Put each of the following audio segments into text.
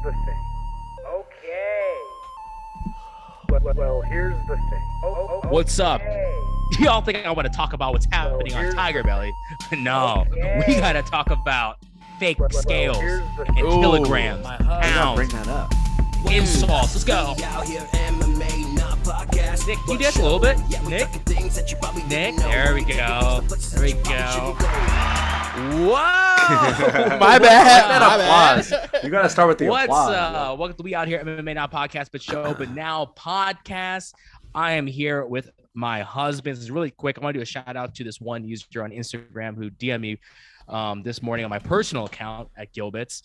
the thing. Okay. Well, here's the thing. What's up? Y'all think I want to talk about what's happening on Tiger Belly? No, we gotta talk about fake scales and kilograms, pounds, bring that up. insults. Let's go. Nick, can you dance a little bit? Nick? There we go. There we go. Whoa! My bad. My Applause. You gotta start with the What's applause. welcome to We Out Here MMA, not podcast, but show, but now podcast. I am here with my husband. This is really quick. I want to do a shout out to this one user on Instagram who DM'd me this morning on my personal account at Gilbert's.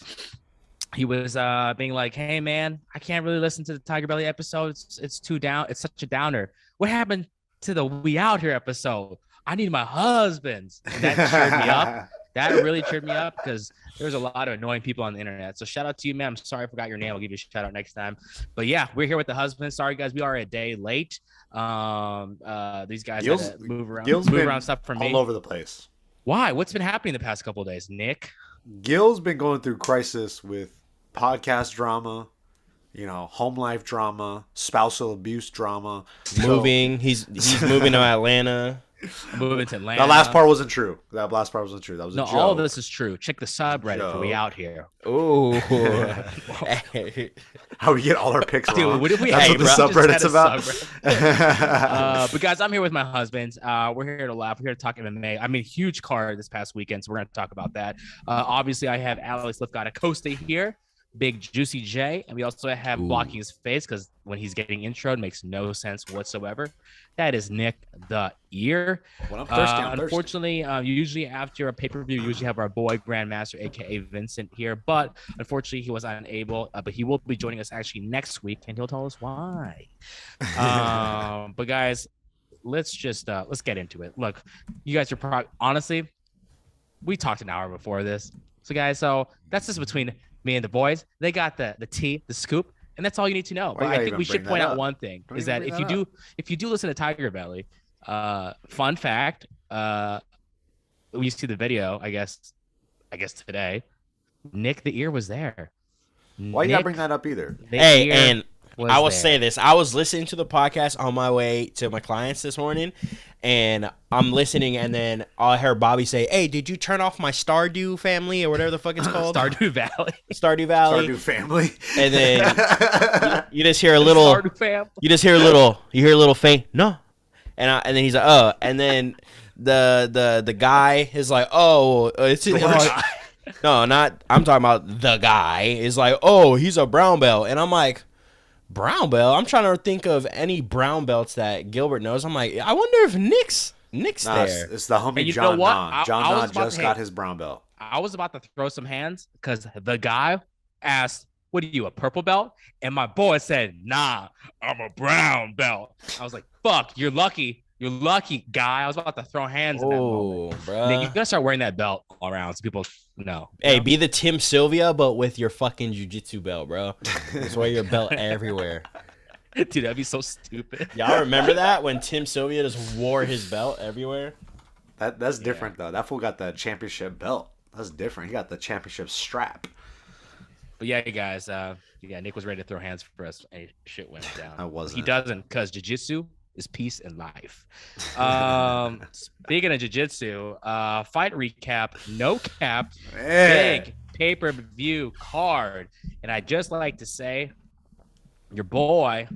He was being like, "Hey man, I can't really listen to the Tiger Belly episode. It's too down. It's such a downer. What happened to the We Out Here episode? I need my husband's." And that cheered me up. That really cheered me up because there's a lot of annoying people on the internet. So shout out to you, man. I'm sorry I forgot your name. I'll give you a shout out next time. But yeah, we're here with the husband. Sorry guys, we are a day late. These guys had to move around stuff for me. All over the place. Why? What's been happening the past couple of days, Nick? Gil's been going through crisis with podcast drama, home life drama, spousal abuse drama. Moving. He's moving to Atlanta. Moving to Atlanta. That last part wasn't true. That was a joke. All of this is true. Check the subreddit for We Out Here. Ooh. How we get all our picks wrong. Dude, what did we That's hate, what the subreddit's about. But guys, I'm here with my husband. We're here to laugh. We're here to talk MMA. I mean, huge card this past weekend, so we're going to talk about that. Obviously, I have Alec Acosta here. Big Juicy J, and we also have blocking his face because when he's getting introed, makes no sense whatsoever. That is Nick the Ear. When I'm thirsty, unfortunately, usually after a pay-per-view, we usually have our boy Grandmaster, aka Vincent, here, but unfortunately, he was unable. But he will be joining us actually next week, and he'll tell us why. But guys, let's get into it. Look, you guys are honestly, we talked an hour before this, so guys, that's just between me and the boys. They got the tea, the scoop, and that's all you need to know. But I think we should point out one thing is that if you do listen to Tiger Belly, fun fact, we see the video, I guess today, Nick the Ear was there. Why you gotta bring that up either? Hey, and I will say this. I was listening to the podcast on my way to my clients this morning, and I'm listening, and then I heard Bobby say, "Hey, did you turn off my Stardew family or whatever the fuck it's called?" Stardew Valley. Stardew Valley. Stardew family. And then you just hear a little. Stardew family. You just hear a little. You hear a little faint. No. And then he's like, "Oh," and then the guy is like, "Oh, it's no, not. I'm talking about the guy is like, "Oh, he's a brown belt," and I'm like, brown belt? I'm trying to think of any brown belts that Gilbert knows. I'm like, I wonder if Nick's there. It's the homie John Nah. John Nah just got his brown belt. I was about to throw some hands because the guy asked, "What are you, a purple belt?" And my boy said, "Nah, I'm a brown belt." I was like, "Fuck, you're lucky. You're lucky, guy." I was about to throw hands in that moment. Bro. Nick, you gotta start wearing that belt all around so people know. Hey, be the Tim Sylvia, but with your fucking jiu-jitsu belt, bro. Just wear your belt everywhere. Dude, that'd be so stupid. Y'all remember that when Tim Sylvia just wore his belt everywhere? That's different though. That fool got the championship belt. That's different. He got the championship strap. But yeah, you guys, Nick was ready to throw hands for us. Hey, shit went down. I wasn't. He doesn't, because jiu-jitsu is peace and life. Speaking of jiu-jitsu, fight recap, no cap, big pay-per-view card. And I'd just like to say, your boy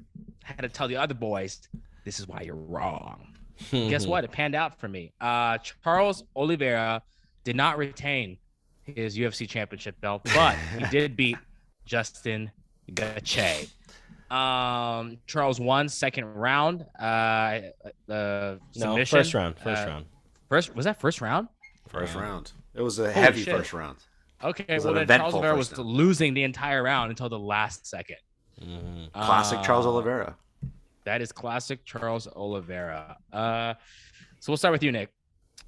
had to tell the other boys, this is why you're wrong. Guess what? It panned out for me. Charles Oliveira did not retain his UFC championship belt, but he did beat Justin Gaethje. Charles won second round. Submission. No, first round. Was that first round? First round. It was a heavy first round. Okay, well then Charles Oliveira was losing the entire round until the last second. Classic Charles Oliveira. That is classic Charles Oliveira. So we'll start with you, Nick.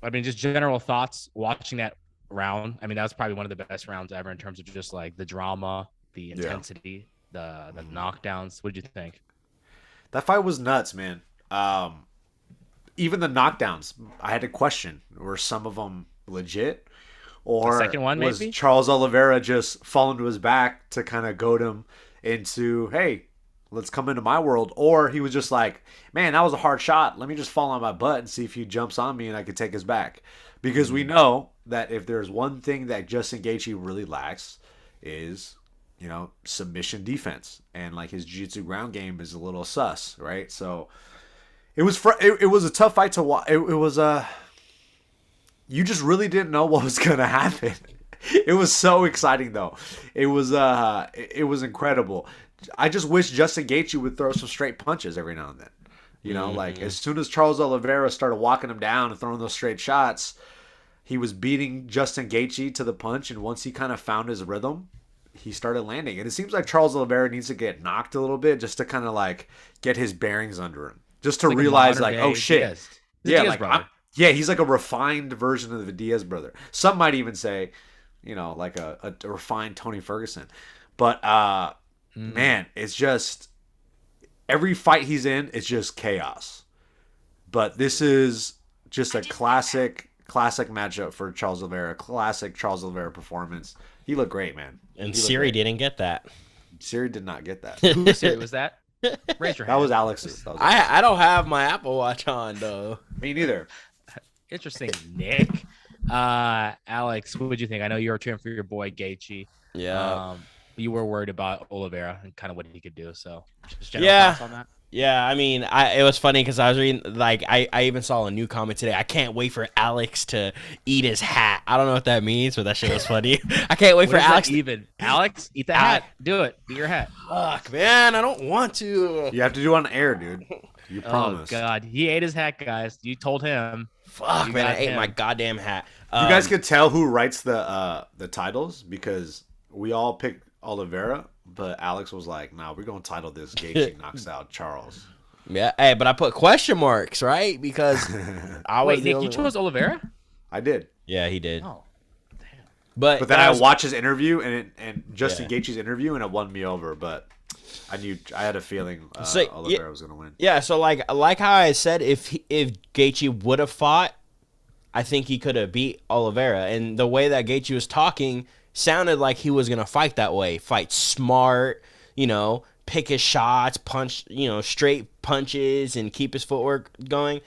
I mean, just general thoughts watching that round. I mean, that was probably one of the best rounds ever in terms of just like the drama, the intensity, the knockdowns. What did you think? That fight was nuts, man. Even the knockdowns, I had to question. Were some of them legit? Or The second one, was maybe? Charles Oliveira just falling to his back to kind of goad him into, hey, let's come into my world? Or he was just like, man, that was a hard shot. Let me just fall on my butt and see if he jumps on me and I can take his back. Because we know that if there's one thing that Justin Gaethje really lacks is, submission defense. And like his jiu-jitsu ground game is a little sus, right? So it was a tough fight to watch. It was you just really didn't know what was going to happen. It was so exciting though. It was incredible. I just wish Justin Gaethje would throw some straight punches every now and then. Like as soon as Charles Oliveira started walking him down and throwing those straight shots, he was beating Justin Gaethje to the punch, and once he kind of found his rhythm, he started landing. And it seems like Charles Oliveira needs to get knocked a little bit just to kind of like get his bearings under him, just to realize like, oh shit, Diaz. He's like a refined version of the Diaz brother. Some might even say, like a refined Tony Ferguson. But man, it's just every fight he's in, it's just chaos. But this is just a classic matchup for Charles Oliveira. Classic Charles Oliveira performance. He looked great, man. And Siri didn't get that. Siri did not get that. Whose Siri was that? Raise your hand. That was Alex's. I don't have my Apple Watch on though. Me neither. Interesting, Nick. Alex, what would you think? I know you were cheering for your boy Gaethje. Yeah. You were worried about Oliveira and kind of what he could do. So, just general thoughts on that. Yeah, I mean, it was funny because I was reading, like, I even saw a new comment today. I can't wait for Alex to eat his hat. I don't know what that means, but that shit was funny. I can't wait for Alex. Alex, eat the hat. Do it. Eat your hat. Fuck, man, I don't want to. You have to do it on air, dude. You promise. Oh, God. He ate his hat, guys. You told him. Fuck, man, I ate my goddamn hat. You guys could tell who writes the titles because we all picked Oliveira, but Alex was like, "Nah, we're gonna title this Gaethje knocks out Charles." Yeah, hey, but I put question marks, right? Because I was. Wait, Nick, you chose Oliveira? I did. Yeah, he did. Oh, damn. But then I watched his interview and Justin Gaethje's interview, and it won me over. But I had a feeling Oliveira was gonna win. Yeah, so like how I said, if Gaethje would have fought, I think he could have beat Oliveira. And the way that Gaethje was talking sounded like he was going to fight that way. Fight smart, pick his shots, punch, straight punches and keep his footwork going.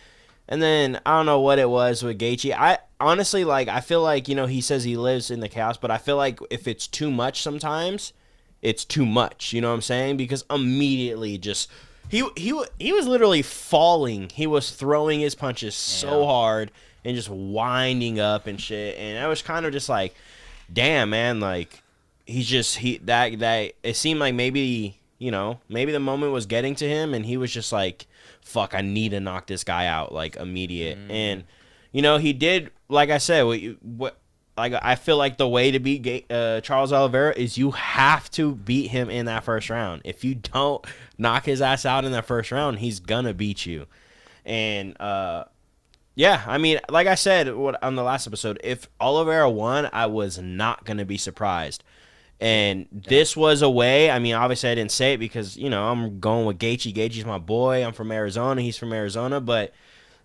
And then I don't know what it was with Gaethje. I honestly, I feel like, he says he lives in the chaos, but I feel like if it's too much sometimes, it's too much. You know what I'm saying? Because immediately just he was literally falling. He was throwing his punches so hard and just winding up and shit. And I was kind of just like, damn, man, like that it seemed like maybe the moment was getting to him and he was just like, fuck, I need to knock this guy out like immediate. And he did, like I said, I feel like the way to beat Charles Oliveira is you have to beat him in that first round. If you don't knock his ass out in that first round, he's gonna beat you. And yeah, I mean, like I said on the last episode, if Oliveira won, I was not going to be surprised. And this was a way, I mean, obviously I didn't say it because, I'm going with Gaethje. Gaethje's my boy. I'm from Arizona. He's from Arizona. But,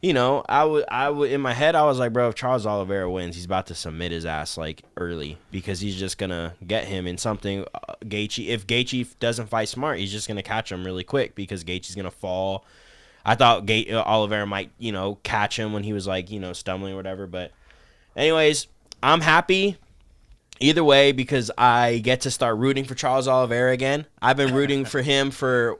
I would in my head, I was like, bro, if Charles Oliveira wins, he's about to submit his ass, like, early. Because he's just going to get him in something. Gaethje, if Gaethje doesn't fight smart, he's just going to catch him really quick because Gaethje's going to fall. I thought Oliveira might, catch him when he was like, stumbling or whatever. But anyways, I'm happy either way because I get to start rooting for Charles Oliveira again. I've been rooting for him for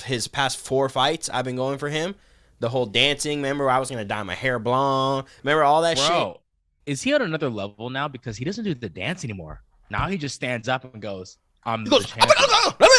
his past 4 fights. I've been going for him. The whole dancing. Remember, I was going to dye my hair blonde. Remember all that shit? Is he on another level now because he doesn't do the dance anymore? Now he just stands up and goes, I'm the champion.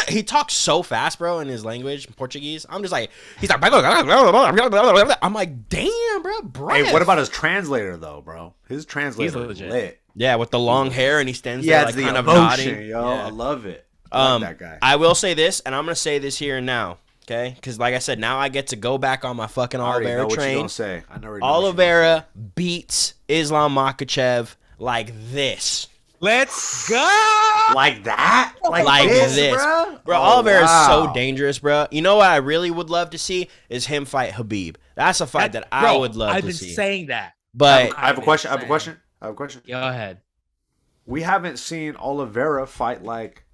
He talks so fast, bro, in his language, Portuguese. I'm just like, he's like, I'm like, damn, bro. Hey, what about his translator though, bro? His translator is lit. Yeah, with the long hair, and he stands there like kind of nodding. Yo, I love it. I love that guy. I will say this, and I'm gonna say this here and now, okay? Because like I said, now I get to go back on my fucking Oliveira train. What you say? I know Oliveira beats Islam Makhachev like this. Let's go! Like that? Like this. Bro, Oliveira is so dangerous, bro. You know what I really would love to see is him fight Khabib. That's a fight that I would love to see. I've been saying that. But I have a question. I have a question. Go ahead. We haven't seen Oliveira fight like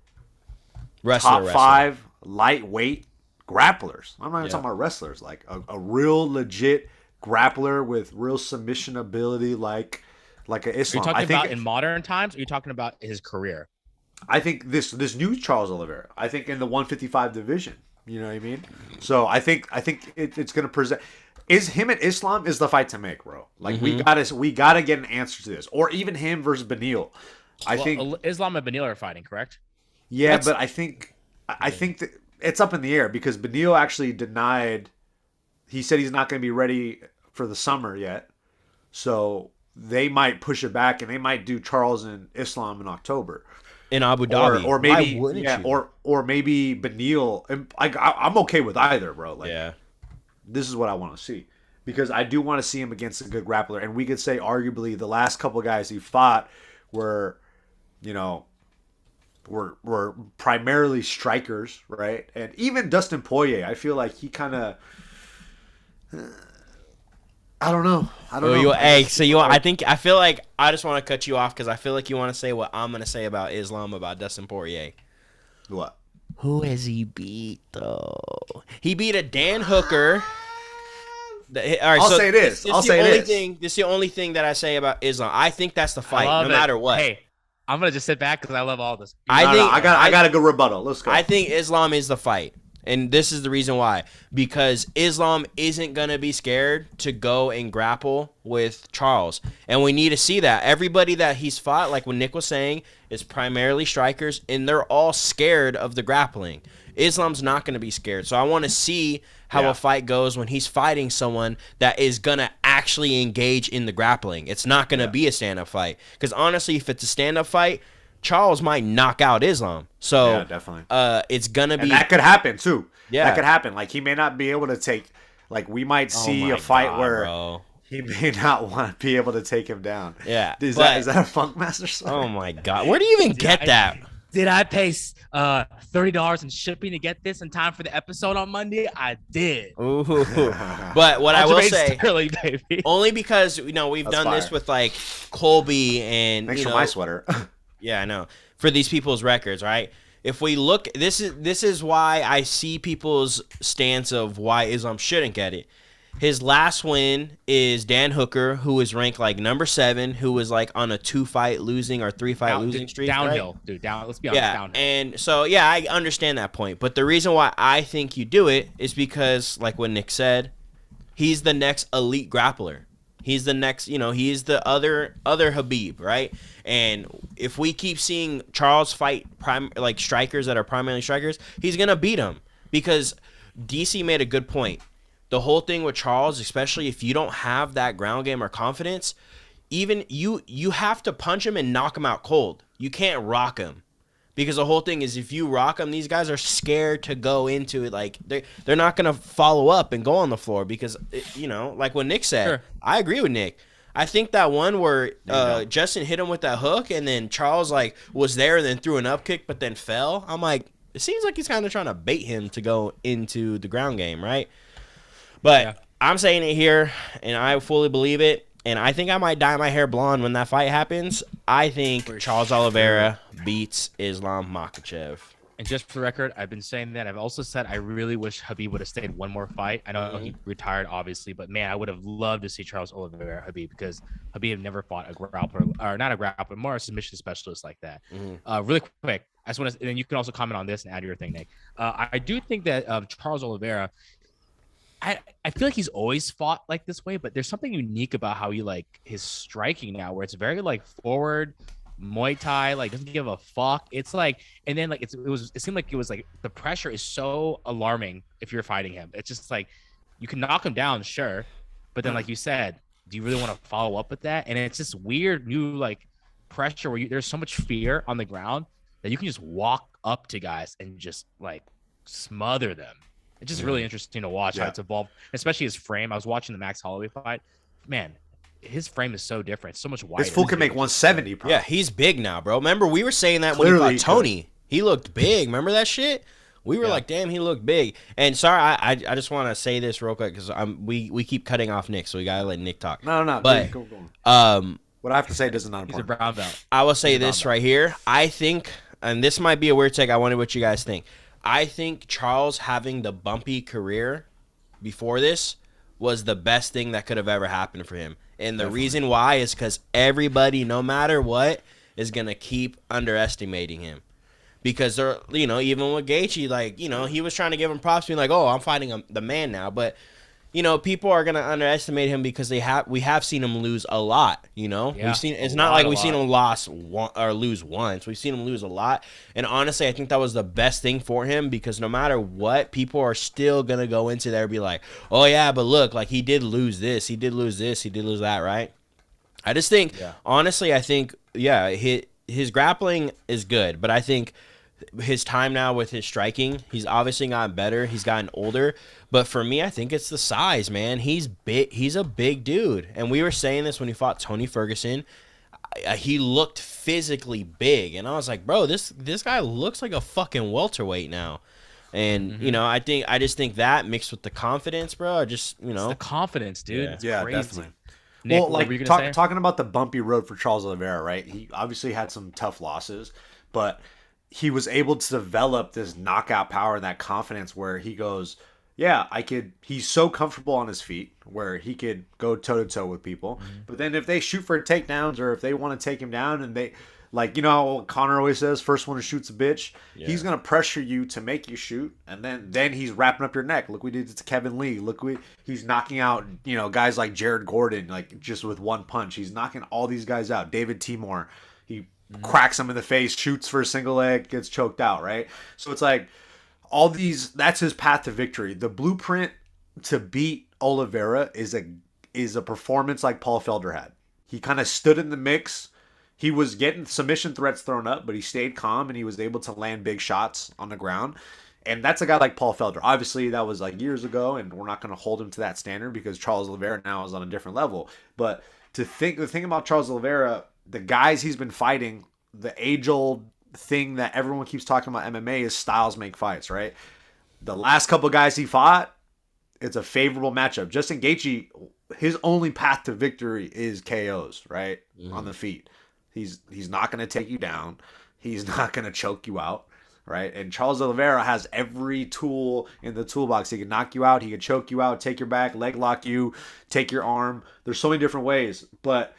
Wrestler. top 5 lightweight grapplers. I'm not even talking about wrestlers. Like a real legit grappler with real submission ability, like an Islam. Are you talking about in modern times? Or are you talking about his career? I think this new Charles Oliveira. I think in the 155 division. You know what I mean? So I think it's going to present. Is him and Islam is the fight to make, bro. Like we gotta get an answer to this, or even him versus Beneil. I think Islam and Beneil are fighting, correct? Yeah, but I think that it's up in the air because Beneil actually denied. He said he's not going to be ready for the summer yet, so they might push it back and they might do Charles and Islam in October. In Abu Dhabi, or maybe why wouldn't you? or maybe Beneil. And I'm okay with either, bro. Like, this is what I want to see because I do want to see him against a good grappler, and we could say arguably the last couple of guys he fought were, were primarily strikers, right? And even Dustin Poirier, I feel like he kind of. I don't know. I feel like I just want to cut you off because I feel like you want to say what I'm going to say about Islam about Dustin Poirier. What? Who has he beat though? He beat a Dan Hooker. All right, I'll say this. This is the only thing that I say about Islam. I think that's the fight, no matter what. Hey, I'm gonna just sit back because I love all this. I got a good rebuttal. Let's go. I think Islam is the fight. And this is the reason why. Because Islam isn't going to be scared to go and grapple with Charles. And we need to see that. Everybody that he's fought, like what Nick was saying, is primarily strikers, and they're all scared of the grappling. Islam's not going to be scared. So I want to see how a fight goes when he's fighting someone that is going to actually engage in the grappling. It's not going to be a stand-up fight. Because honestly, if it's a stand-up fight, Charles might knock out Islam. So yeah, definitely. It's gonna be, and that could happen too. Yeah, that could happen. Like he may not be able to take. Like we might see a fight where he may not want to be able to take him down. Yeah, is that a Funkmaster song? Oh my god, where do you even get that? Did I pay $30 in shipping to get this in time for the episode on Monday? I did. Ooh. But what I will say, Sterling, baby. Only because we've done this with like Colby and thanks for my sweater. Yeah, I know. For these people's records, right? If we look, this is why I see people's stance of why Islam shouldn't get it. His last win is Dan Hooker, who is ranked like number 7, who was like on a 2-fight losing or 3-fight losing streak. Downhill, right? dude. Let's be honest. Downhill. And so I understand that point. But the reason why I think you do it is because, like what Nick said, he's the next elite grappler. He's the next, he's the other Khabib, right? And if we keep seeing Charles fight strikers that are primarily strikers, he's going to beat him. Because DC made a good point. The whole thing with Charles, especially if you don't have that ground game or confidence, even you have to punch him and knock him out cold. You can't rock him. Because the whole thing is if you rock them, these guys are scared to go into it. Like they're not going to follow up and go on the floor because, like what Nick said, sure. I agree with Nick. I think that one where Justin hit him with that hook and then Charles was there and then threw an up kick but then fell. I'm like, it seems like he's kind of trying to bait him to go into the ground game, right? But I'm saying it here and I fully believe it. And I think I might dye my hair blonde when that fight happens. I think Charles Oliveira beats Islam Makhachev. And just for the record, I've been saying that. I've also said I really wish Khabib would have stayed one more fight. I know he retired, obviously, but man, I would have loved to see Charles Oliveira Khabib because Khabib never fought a grappler, or not a grappler, more a submission specialist like that. Really quick, I just want to, and you can also comment on this and add your thing, Nick. I do think that Charles Oliveira, I feel like he's always fought like this way, but there's something unique about how he his striking now, where it's very forward Muay Thai, doesn't give a fuck. It's and then it seemed like it was the pressure is so alarming if you're fighting him. It's just you can knock him down, sure, but then like you said, do you really want to follow up with that? And it's this weird new pressure where there's so much fear on the ground that you can just walk up to guys and just smother them. It's just really interesting to watch how it's evolved, especially his frame. I was watching the Max Holloway fight. Man, his frame is so different. It's so much wider. This fool can make 170, bro. Yeah, he's big now, bro. Remember, we were saying that when he fought Tony. He looked big. Remember that shit? We were like, damn, he looked big. And sorry, I just want to say this real quick because we keep cutting off Nick, so we got to let Nick talk. No. But go. What I have to say does not He's a important. brown belt. I will say this right here. I think, and this might be a weird take. I wonder what you guys think. I think Charles having the bumpy career before this was the best thing that could have ever happened for him. And the reason why is because everybody, no matter what, is going to keep underestimating him. Because they're, even with Gaethje, like, he was trying to give him props, being like, "Oh, I'm fighting the man now." But, people are gonna underestimate him because we have seen him lose a lot. Yeah, We've seen it's not like we've seen him lose once. We've seen him lose a lot. And honestly, I think that was the best thing for him because no matter what, people are still gonna go into there and be like, "Oh yeah, but look, like he did lose this, he did lose this, he did lose that," right? I just think, honestly, his grappling is good, but I think his time now with his striking, he's obviously gotten better. He's gotten older. But for me, I think it's the size, man. He's big. He's a big dude. And we were saying this when he fought Tony Ferguson. He looked physically big. And I was like, bro, this guy looks like a fucking welterweight now. And, I just think that mixed with the confidence, bro, It's the confidence, dude. Yeah, crazy. definitely. Nick, Well, what like were you gonna say? talking about the bumpy road for Charles Oliveira, right? He obviously had some tough losses, but he was able to develop this knockout power and that confidence where he goes, yeah, he's so comfortable on his feet where he could go toe to toe with people. But then if they shoot for takedowns or if they want to take him down and they, like, how Connor always says, first one who shoots a bitch, he's going to pressure you to make you shoot. And then he's wrapping up your neck. Look what he did to Kevin Lee. He's knocking out, guys like Jared Gordon, like just with one punch. He's knocking all these guys out. David Timur, he cracks him in the face, shoots for a single leg, gets choked out, right? So it's like that's his path to victory. The blueprint to beat Oliveira is a performance like Paul Felder had. He kind of stood in the mix. He was getting submission threats thrown up, but he stayed calm and he was able to land big shots on the ground. And that's a guy like Paul Felder. Obviously, that was like years ago, and we're not going to hold him to that standard because Charles Oliveira now is on a different level. But the thing about Charles Oliveira, the guys he's been fighting, the age-old thing that everyone keeps talking about MMA is styles make fights, right? The last couple guys he fought, it's a favorable matchup. Justin Gaethje, his only path to victory is KOs, right? On the feet. He's not going to take you down. He's not going to choke you out, right? And Charles Oliveira has every tool in the toolbox. He can knock you out. He can choke you out, take your back, leg lock you, take your arm. There's so many different ways. But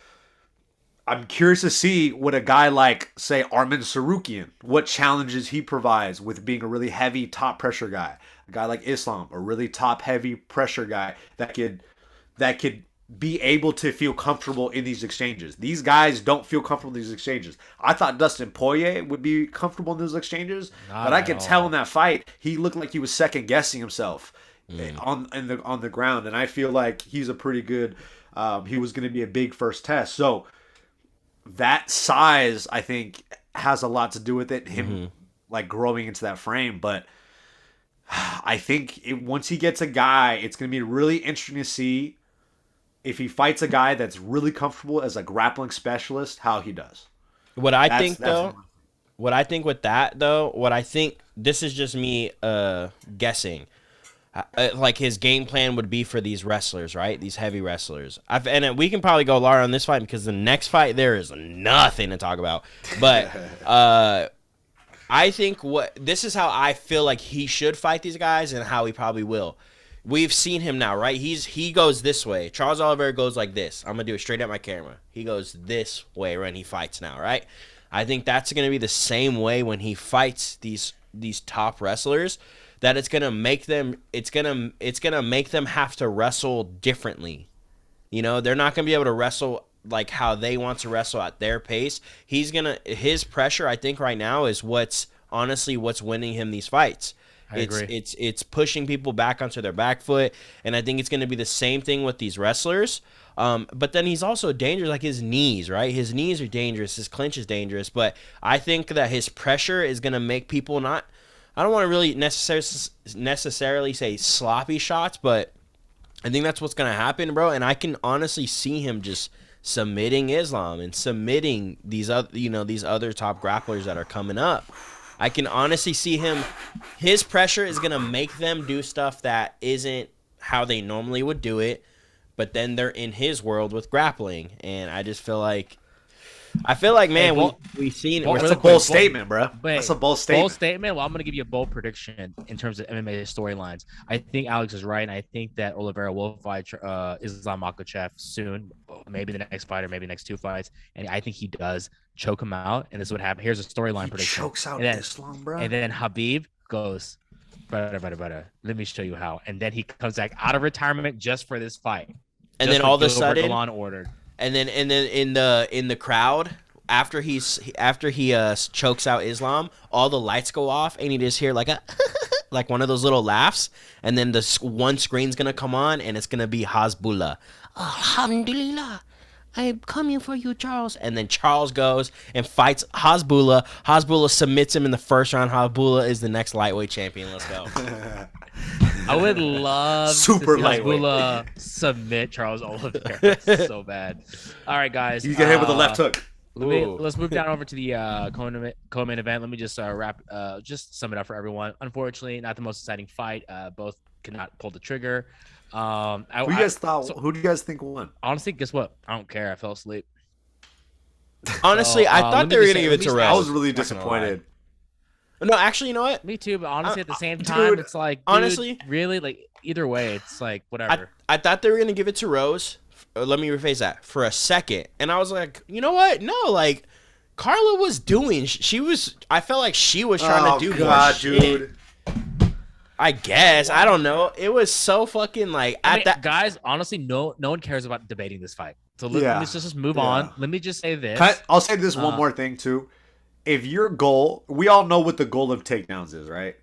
I'm curious to see what a guy like, say, Arman Sarukian, what challenges he provides with being a really heavy top pressure guy. A guy like Islam, a really top heavy pressure guy that could be able to feel comfortable in these exchanges. These guys don't feel comfortable in these exchanges. I thought Dustin Poirier would be comfortable in those exchanges, but I could tell in that fight he looked like he was second guessing himself on the ground, and I feel like he's a pretty good. He was going to be a big first test, so that size I think has a lot to do with it. Him like growing into that frame, but I think once he gets a guy, it's going to be really interesting to see. If he fights a guy that's really comfortable as a grappling specialist, how he does. What I think with that, this is just me guessing. Like his game plan would be for these wrestlers, right? These heavy wrestlers. And we can probably go Lara on this fight because the next fight there is nothing to talk about. But I think this is how I feel like he should fight these guys and how he probably will. We've seen him now, right? He goes this way. Charles Oliveira goes like this. I'm going to do it straight at my camera. He goes this way when he fights now, right? I think that's going to be the same way when he fights these top wrestlers, that it's going to make them make them have to wrestle differently. They're not going to be able to wrestle like how they want to wrestle at their pace. His pressure, I think right now is what's winning him these fights. I agree. It's pushing people back onto their back foot, and I think it's going to be the same thing with these wrestlers. But then he's also dangerous, like his knees, right? His knees are dangerous. His clinch is dangerous. But I think that his pressure is going to make people not – I don't want to really necessarily say sloppy shots, but I think that's what's going to happen, bro. And I can honestly see him just submitting Islam and submitting these other top grapplers that are coming up. I can honestly see his pressure is going to make them do stuff that isn't how they normally would do it. but then they're in his world with grappling, and I just feel like, man, we've seen. That's a bold statement, bro. That's a bold statement. Bold statement. Well, I'm gonna give you a bold prediction in terms of MMA storylines. I think Alex is right, and I think that Oliveira will fight Islam Makhachev soon, maybe the next fight or maybe the next 2 fights, and I think he does choke him out. And this is what happened. Here's a storyline prediction. Chokes out Islam, bro. And then Habib goes, brother. Let me show you how. And then he comes back out of retirement just for this fight. And then all of a Gilbert sudden, Galon ordered. And then in the crowd, after he chokes out Islam, all the lights go off, and you just hear like a like one of those little laughs, and then the one screen's gonna come on, and it's gonna be Hasbullah. Alhamdulillah, I'm coming for you, Charles. And then Charles goes and fights Hasbullah. Hasbullah submits him in the first round. Hasbullah is the next lightweight champion. Let's go. I would love Super to see lightweight. Hasbullah submit Charles Oliveira. So bad. All right, guys. You get hit with a left hook. Let's move down over to the co-main event. Let me just just sum it up for everyone. Unfortunately, not the most exciting fight. Both cannot pull the trigger. Who do you guys think won? Honestly, guess what? I don't care. I fell asleep. Honestly, I thought they were gonna give it to Rose. I was really disappointed. No, actually, you know what? Me too, but honestly, at the same time, dude, it's like, dude, honestly, really, like either way, it's like whatever. I thought they were gonna give it to Rose. Let me rephrase that for a second, and I was like, you know what? No, like Carla was doing. She was. I felt like she was trying to do more shit. Dude. I guess I don't know. It was so fucking like guys. Honestly, no one cares about debating this fight. So let's just move on. Let me just say this. I'll say this one more thing too. If your goal, we all know what the goal of takedowns is, right?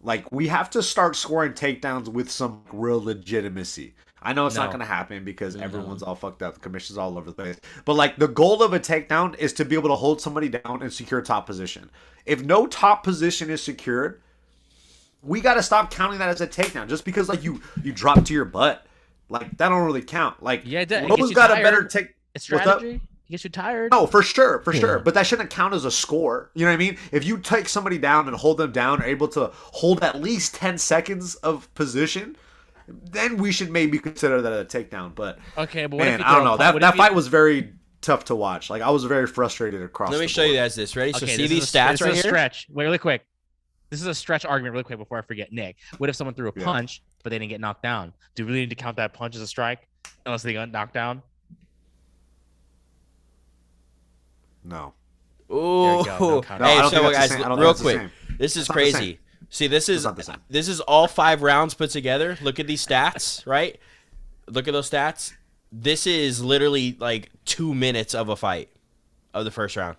Like, we have to start scoring takedowns with some real legitimacy. I know it's not going to happen because everyone's all fucked up. The commission's all over the place. But, like, the goal of a takedown is to be able to hold somebody down and secure top position. If no top position is secured, we got to stop counting that as a takedown. Just because, like, you drop to your butt, like, that don't really count. Like, Rose got a better take. It's strategy. He gets you tired. No, for sure. But that shouldn't count as a score. You know what I mean? If you take somebody down and hold them down, are able to hold at least 10 seconds of position, then we should maybe consider that a takedown. But okay, but man, I don't know. That fight was very tough to watch. Like, I was very frustrated across. Let me show you guys this. Ready? So see these stats right here. Stretch. Wait, really quick. This is a stretch argument, really quick, before I forget. Nick, what if someone threw a punch but they didn't get knocked down? Do we really need to count that punch as a strike unless they got knocked down? No. Ooh. Hey, so guys, real quick. This is crazy. See, this is all 5 rounds put together. Look at these stats, right? Look at those stats. This is literally like 2 minutes of a fight of the first round.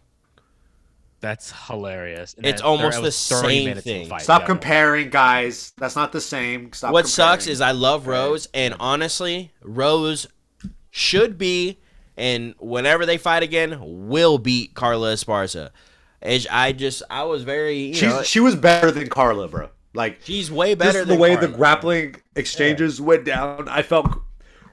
That's hilarious. And it's almost the same thing. Stop comparing, guys. That's not the same. Stop what comparing. Sucks is I love Rose, and honestly, Rose should be, and whenever they fight again, will beat Carla Esparza. I was very, she was better than Carla, bro. Like, she's way better than the way Carla. The grappling exchanges went down. I felt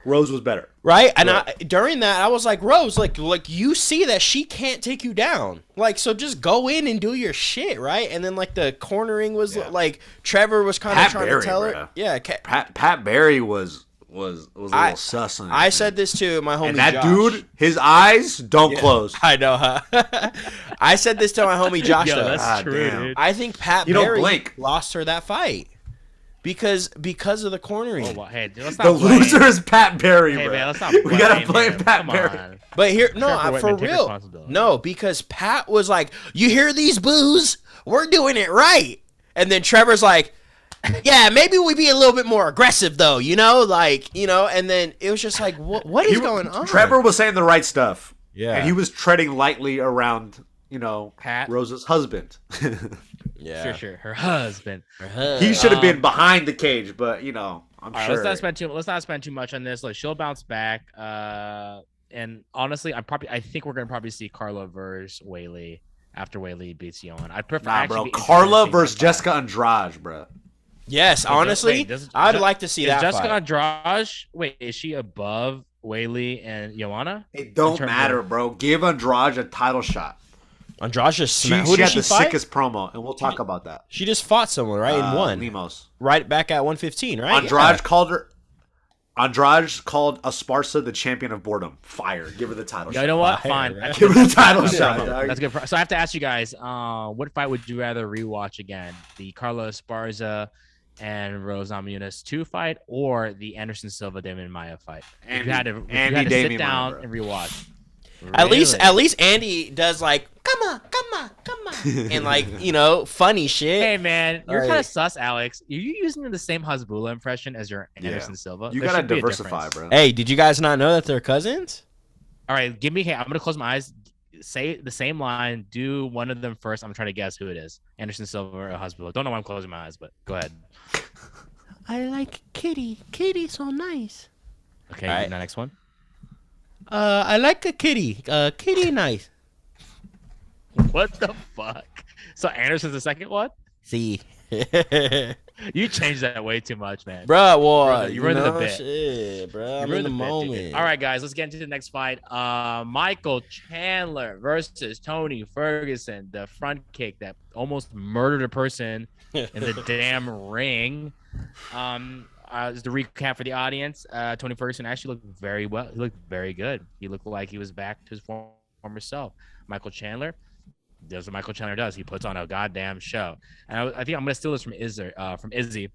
Rose was better. Right? And during that, I was like, Rose, like you see that she can't take you down. Like, so just go in and do your shit, right? And then, like, the cornering was like, Trevor was kind of trying to tell her. Yeah. Pat Barry was a little sus on it. I said this to my homie and that Josh. Dude, his eyes don't close. I know, huh? I said this to my homie Josh. Yo, though. that's true, dude. I think Pat Barry lost her that fight because of the cornering. Oh, well, hey, dude, let's not the loser is Pat Barry, hey, bro. Man, let's not we gotta blame Pat Barry. But here, no, for real, no, because Pat was like, "You hear these boos? We're doing it right," and then Trevor's like, yeah, maybe we be a little bit more aggressive though, and then it was just like, what is going on? Trevor was saying the right stuff. Yeah. And he was treading lightly around, Pat Rose's husband. Yeah. Sure. Her husband. He should have been behind the cage, but I'm right, sure. Let's not spend too much on this. Like, she'll bounce back. And honestly, I think we're gonna probably see Carla versus Weili after Weili beats Yohan. I prefer bro. Carla versus Jessica Andrade, bro. Yes, honestly, I'd like to see that Jessica fight. Andrade, wait, is she above Weili and Joanna? It don't matter, bro. Give Andrade a title shot. Andrade just she had the sickest promo, and we'll talk about that. She just fought someone, right, and won. Lemos. Right back at 115, right? Andrade called her. Andrade called Esparza the champion of boredom. Fire. Give her the title You shot. know what? Fire, Fine. right? Give her the title shot, dog. That's good. So I have to ask you guys, what fight would you rather rewatch again? The Carla Esparza and Rose Namajunas 2 fight, or the Anderson Silva Damian Maia fight? If you had to sit Damian down Maia, and rewatch. At least Really? Andy does like, come on, and like, funny shit. Hey man, you're Like- kind of sus, Alex. Are you using the same Hasbulla impression as your Anderson Silva? You There gotta should be a diversify, difference. bro. Hey, did you guys not know that they're cousins? All right, give me. Hey, I'm gonna close my eyes. Say the same line. Do one of them first. I'm gonna try to guess who it is. Anderson Silva or Hasbulla. Don't know why I'm closing my eyes, but go ahead. I like Kitty. Kitty so nice. Okay, All right. the next one. I like a kitty. Kitty nice. What the fuck? So Anderson's the second one? See. You changed that way too much, man. Bruh, well, You ruined the bit. Shit, bruh. I'm You in ruined the bit, dude. moment. All right, guys, let's get into the next fight. Michael Chandler versus Tony Ferguson. The front kick that almost murdered a person in the damn ring. Just the recap for the audience. Tony Ferguson actually looked very well. He looked very good. He looked like he was back to his former self. Michael Chandler does what Michael Chandler does. He puts on a goddamn show. And I think I'm gonna steal this from Izzy.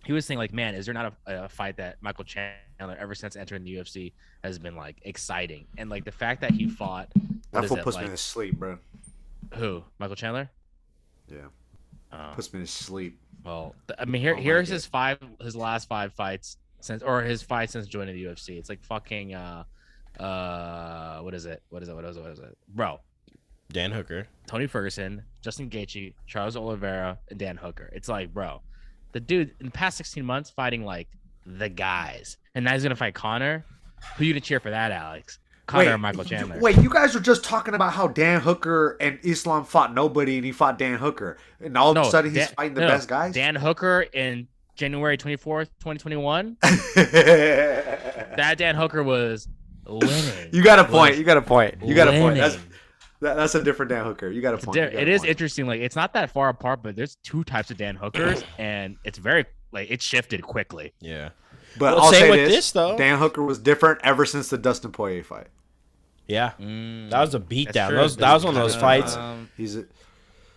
He was saying like, man, is there not a fight that Michael Chandler ever since entering the UFC has been like exciting? And like the fact that he fought. That fool puts me in his sleep, bro. Who? Michael Chandler? Yeah. Puts me in his sleep. Well, I mean, here's his last 5 fights his fight since joining the UFC. It's like fucking what is it, bro? Dan Hooker. Tony Ferguson, Justin Gaethje, Charles Oliveira, and Dan Hooker. It's like, bro, the dude in the past 16 months fighting like the guys, and now he's gonna fight Conor. Who you gonna cheer for that, Alex? Conor or Michael Chandler? Wait, you guys were just talking about how Dan Hooker and Islam fought nobody, and he fought Dan Hooker, and all of a sudden he's fighting the best guys. Dan Hooker in January 24th, 2021. That Dan Hooker was winning. You got a point. You got a point. Winning. That's a different Dan Hooker. You got a point. It is interesting. Like, it's not that far apart, but there's 2 types of Dan Hookers, and it's very like it shifted quickly. Yeah. But Well, I'll same say with this, this, though. Dan Hooker was different ever since the Dustin Poirier fight. Yeah. That was a beatdown. That's true. That was one of those fights.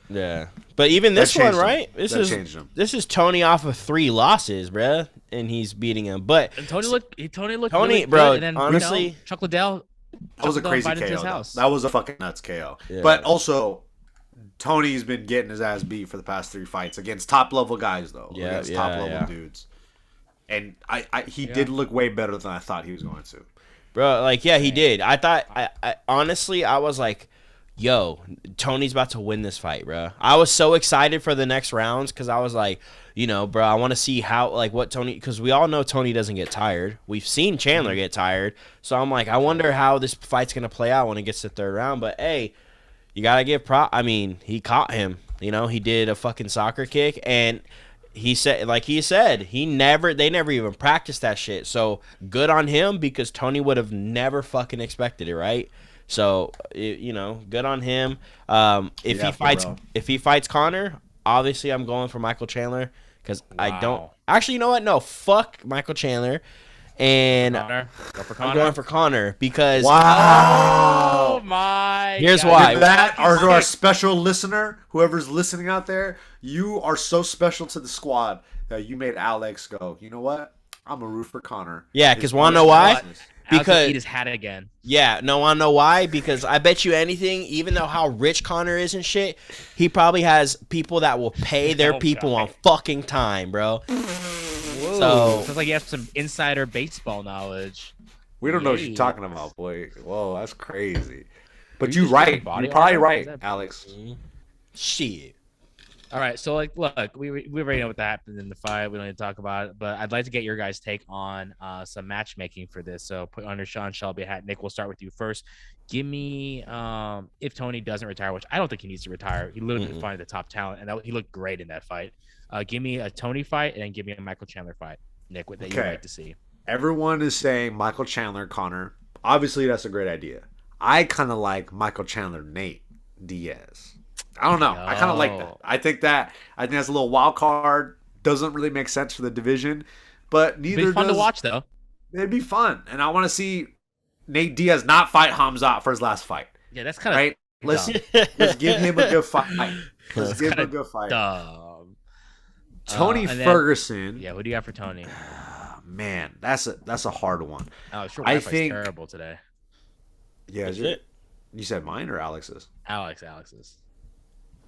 Yeah. But even this one, changed him. right? That changed him. This is Tony off of 3 losses, bruh, and he's beating him. But And Tony looked Tony, really bro, good, and then, honestly- Chuck Liddell. That was a crazy invited to KO. his though. house. That was a fucking nuts KO. Yeah. But also, Tony's been getting his ass beat for the past 3 fights against top level guys, though. Yeah, against yeah, top level yeah. dudes. And he did look way better than I thought he was going to. bro, like, yeah, he did. I thought, I honestly, I was like, yo, Tony's about to win this fight, bro. I was so excited for the next rounds because I was like, bro, I want to see how, like, what Tony, because we all know Tony doesn't get tired. We've seen Chandler get tired. So I'm like, I wonder how this fight's going to play out when it gets to the 3rd round. But, hey, you got to give I mean, he caught him. He did a fucking soccer kick, and he said, they never even practiced that shit. So good on him because Tony would have never fucking expected it, right? So good on him. If he fights Conor, obviously I'm going for Michael Chandler because I don't actually. You know what? No, fuck Michael Chandler, and Conor. Go for Conor. I'm going for Conor because Oh my! Here's God. why. That or to our special listener, whoever's listening out there, you are so special to the squad that you made Alex go, you know what? I'm a root for Conor. Yeah, because want to know why? Alex will Because eat his hat again. yeah, no, want to know why? Because I bet you anything, even though how rich Conor is and shit, he probably has people that will pay their Oh, people God. on fucking time, bro. So sounds like you have some insider baseball knowledge. We don't know what you're Yay. talking about, boy. Whoa, that's crazy. But you you're just right. doing body You're probably armor? right, Is that- Alex. Shit. All right, so like, look, we already know what happened in the fight. We don't need to talk about it, but I'd like to get your guys' take on some matchmaking for this. So put under Sean Shelby hat. Nick, we'll start with you first. Give me if Tony doesn't retire, which I don't think he needs to retire. He literally been fighting the top talent, and he looked great in that fight. Give me a Tony fight, and then give me a Michael Chandler fight. Nick, what that you'd like to see? Everyone is saying Michael Chandler, Conor. Obviously, that's a great idea. I kind of like Michael Chandler, Nate Diaz. I don't know. I kind of like that. I think that's a little wild card. Doesn't really make sense for the division, but neither It'd be fun does. to watch though. It'd be fun, and I want to see Nate Diaz not fight Khamzat for his last fight. Yeah, that's kind of Right? Let's give him a good fight. Let's give him a good fight. dumb. Tony And then- Ferguson. Yeah, what do you got for Tony? Man, that's a hard one. Oh, sure. I I think- think terrible today. Yeah, Is it? You said mine or Alex's? Alex's.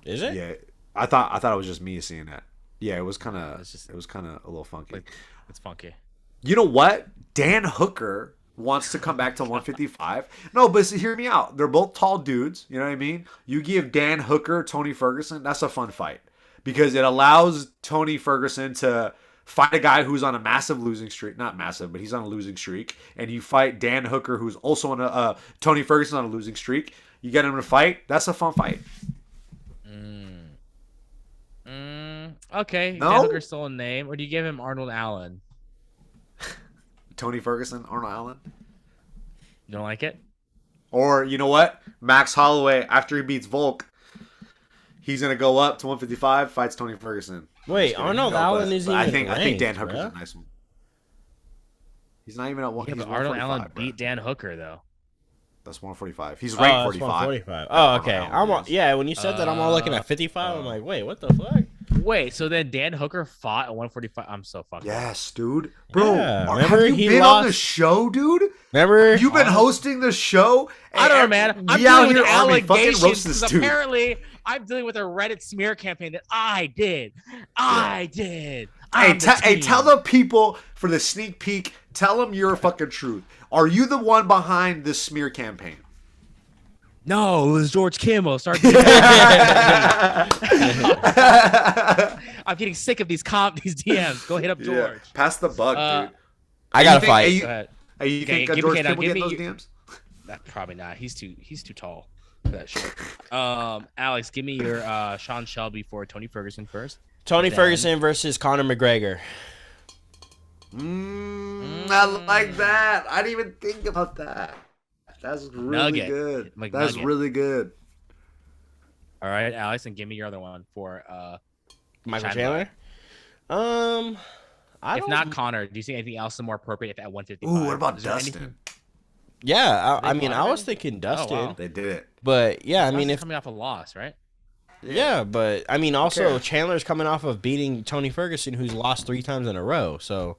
Is it? Yeah, I thought it was just me seeing that. Yeah, it was kind of It's just- it was kind of a little funky. Like, it's funky. You know what? Dan Hooker wants to come back to 155. No, but hear me out. They're both tall dudes. You know what I mean? You give Dan Hooker, Tony Ferguson, that's a fun fight. Because it allows Tony Ferguson to fight a guy who's on a massive losing streak. Not massive, but he's on a losing streak. And you fight Dan Hooker, who's also on a Tony Ferguson on a losing streak. You get him to fight. That's a fun fight. Okay. No? Dan Hooker's still a name. Or do you give him Arnold Allen? Tony Ferguson, Arnold Allen. You don't like it? Or, you know what? Max Holloway, after he beats Volk, he's going to go up to 155, fights Tony Ferguson. Wait, Just kidding. Arnold No, Allen but- isn't but even I think Dan ranked, Hooker's bro. a nice one. He's not even at one. Yeah, he's but Arnold 145, Allen bro. beat Dan Hooker though. That's 145. He's Oh, ranked that's 45. 145. Oh, okay. Arnold I'm all, Allen is. yeah. When you said that, I'm all looking at 55. I'm like, wait, what the fuck? Wait, so then Dan Hooker fought at 145? I'm so fucked up. Yes, dude. Bro, Yeah, have remember you he been on the lost- show, dude? Remember? You've been hosting the show? I don't know, man. I'm We out dealing with here army. Fucking allegations roast this because dude. apparently I'm dealing with a Reddit smear campaign that I did. I did. Hey, I'm the team. tell the people for the sneak peek. Tell them your fucking truth. Are you the one behind this smear campaign? No, it was George Kimmel. Start. I'm getting sick of these DMs. Go hit up George. Pass the buck, dude. I got to think- fight. hey, Go ahead. Hey, you Okay, think give George me- Kimmel give get me those your- DMs? Probably not. He's too tall for that shit. Alex, give me your Sean Shelby for Tony Ferguson first. Tony Then- Ferguson versus Conor McGregor. I like that. I didn't even think about that. That's really Nugget. good. Like That's nugget. really good. All right, Alex, and give me your other one for Michael Chandler. Chandler. I if don't. not Connor, do you see anything else more appropriate at 155? Ooh, what about Is there Dustin? anything- Yeah, I They mean, fought I was already? thinking Dustin, wow. They did it. but yeah, I mean, Dustin's if coming off a loss, right? yeah, but I mean, also cares? Chandler's coming off of beating Tony Ferguson, who's lost 3 times in a row. So,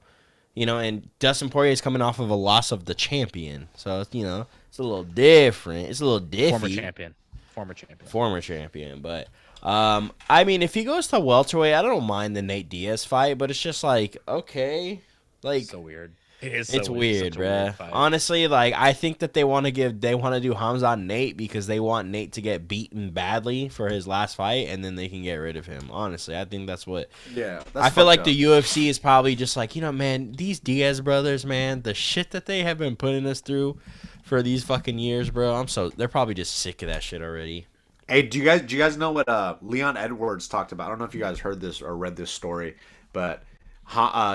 and Dustin Poirier's coming off of a loss of the champion. So, it's a little different. It's a little diffy. Former champion. Former champion, but I mean, if he goes to welterweight, I don't mind the Nate Diaz fight, but it's just like, okay, like So weird. It is. it's weird, such a weird bruh. fight. Honestly, like I think that they want to do Khamzat and Nate because they want Nate to get beaten badly for his last fight, and then they can get rid of him. Honestly, I think that's what. Yeah. I feel like the UFC is probably just like, man, these Diaz brothers, man, the shit that they have been putting us through for these fucking years, bro. They're probably just sick of that shit already. Hey, do you guys know what Leon Edwards talked about? I don't know if you guys heard this or read this story, but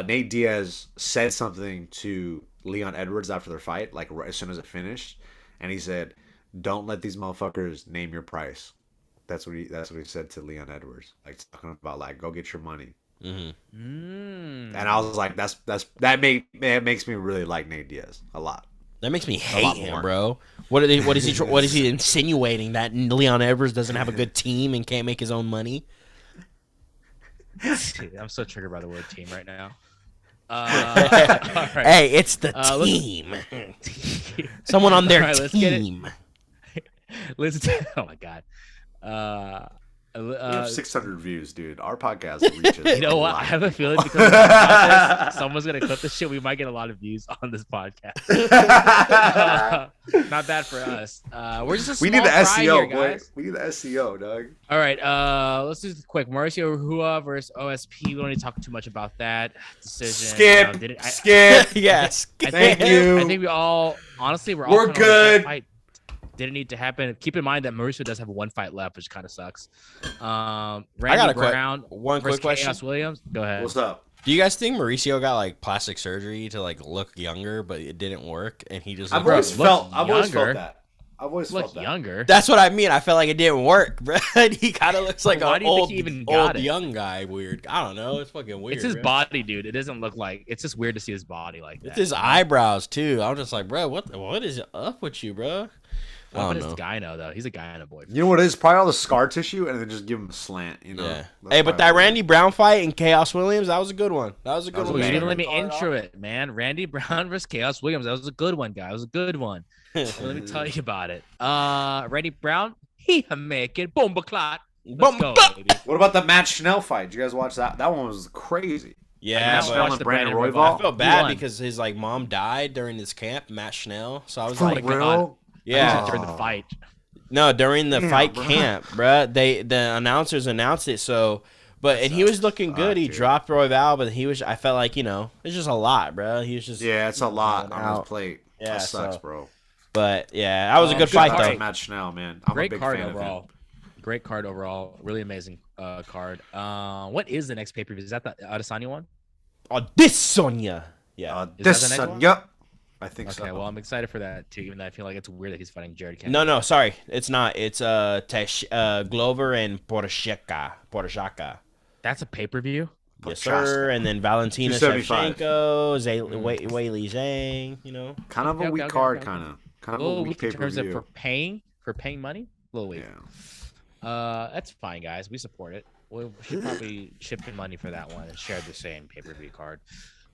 Nate Diaz said something to Leon Edwards after their fight, like right as soon as it finished, and he said, "Don't let these motherfuckers name your price." That's what he said to Leon Edwards, like talking about like go get your money. Mm. And I was like, that makes me really like Nate Diaz a lot. That makes me lot hate him, more. bro. What is he insinuating that Leon Edwards doesn't have a good team and can't make his own money? Dude, I'm so triggered by the word team right now. All right. Hey, it's the let's- team. Someone on their All right, let's get it. team. Oh my god. We have 600 views, dude. Our podcast reaches. You know a what? lot I of have a people. feeling because of this, someone's gonna clip this shit. We might get a lot of views on this podcast. Not bad for us. We're just a small We need the fry SEO, here, boy. guys. We need the SEO, dog. All right, let's do this quick. Mauricio Rua versus OSP. We don't need to talk too much about that decision. Skip. Skip. Yes. Thank you. I think we all, honestly, we're We're kinda like, good. that fight didn't need to happen. Keep in mind that Mauricio does have one fight left, which kind of sucks. Randy got Brown one versus quick question. Chaos Williams. Go ahead. What's up? Do you guys think Mauricio got like plastic surgery to like look younger, but it didn't work, and he just I've looked- always look felt younger. that. I've always Look felt that. younger. That's what I mean. I felt like it didn't work, bro. He kind of looks like Why an do you think old, he even got old it? young guy. Weird. I don't know. It's fucking weird. It's his bro. body, dude. It doesn't look like. It's just weird to see his body like that. It's his eyebrows too. I'm just like, bro, what is up with you, bro? I What don't is know. gyno though? He's a gyno boy. You know what it is? Probably all the scar tissue, and then just give him a slant. You know. Yeah. That's Hey, but probably that what it Randy Brown fight in Chaos Williams, that was a good one. That was a good was Oh, one. a you good didn't let me Start intro it, man. Randy Brown versus Chaos Williams. That was a good one, guy. It was a good one. Let me tell you about it. Randy Brown, he making bomba clot. Let's go, baby. What about the Matt Schnell fight? Did you guys watch that? That one was crazy. Yeah, Matt I Schnell watched and the Brandon Brandon Royval. I felt He bad won. because his like mom died during this camp, Matt Schnell. So I was For like, God. real? yeah, During the fight. no, during the Damn, fight bro. camp, bruh. The announcers announced it. So, and he was looking good. He dude. dropped Royval, but I felt like it's just a lot, bruh. He was just Yeah, it's a lot on out. his plate. Yeah, That sucks, so- bro. But yeah, that was a good Good fight Shout out though. to Matt Schnell, man. I'm a Great big card fan overall. of him. Great card overall. Really amazing card. What is the next pay-per-view? Is that the Adesanya one? Oh, this Sonya. Yeah. Is This that the next son, one? yep. I think so. Okay, well, I'm excited for that too, even though I feel like it's weird that he's fighting Jared Kennedy. No, sorry, it's not. It's Glover and Poroshenko. That's a pay-per-view? Yes, sir. And then Valentina 275. Shevchenko, Wei Li Zhang. Kind of a Okay, weak okay, card, okay. kind of. Kind A of a little weak weak in terms of pay-per-view. for paying money. A little weak. Yeah. That's fine, guys. We support it. We should probably chip in money for that one and share the same pay-per-view card.